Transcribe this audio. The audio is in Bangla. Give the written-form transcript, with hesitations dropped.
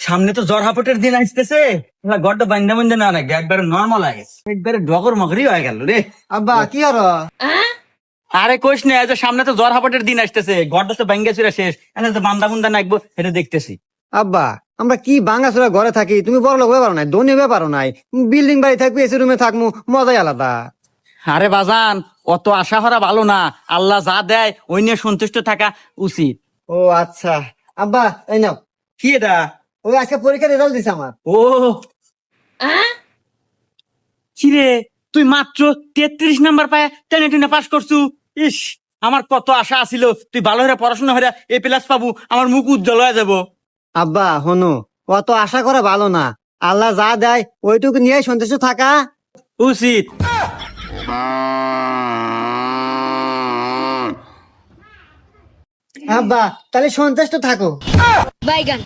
সামনে তো জ্বর হাপটের দিন আসতেছে, গড়টা বান্ধা বান্ধা না নাকি একবারে নর্মাল হয়ে গেছে, একবারে ডগর মগরি হয়ে গেল রে। আব্বা কি আর আরে কইস না, যে সামনে তো জ্বর হাপটের দিন আসতেছে, গড়টা তো ভাঙ্গা চুরা শেষ, এখন তো বান্দা বুন্দা নাকবো এটা দেখতেছি। আব্বা আমরা কি ভাঙাচোরা ঘরে থাকি, তুমি বড় লোক ব্যাপারও নাই, ধনী ব্যাপারও নাই, বিল্ডিং বাড়ি থাকবি, এসি রুমে থাকবো, মজাই আলাদা। আরে বাজান, অত আশা করা ভালো না, আল্লাহ যা দেয় ওই নিয়ে সন্তুষ্ট থাকা উচিত। ও আচ্ছা আব্বা এই নাও, কি এটা? ওই আজকে পরীক্ষার রেজাল্ট দিছে আমার। ও কিরে, তুই মাত্র 33 নাম্বার পায় টেনে টেনে পাস করছু। ইস, আমার কত আশা আছিল তুই ভালো হয়ে পড়াশোনা হয়ে এ প্লাস পাবো, আমার মুখ উজ্জ্বল হয়ে যাবো। আব্বা হনু, অত আশা করা ভালো না, আল্লাহ যা দেয় ওইটুকু নিয়ে সন্তুষ্ট থাকা উচিত। আব্বা তাহলে সন্তুষ্ট থাকো। বাইগান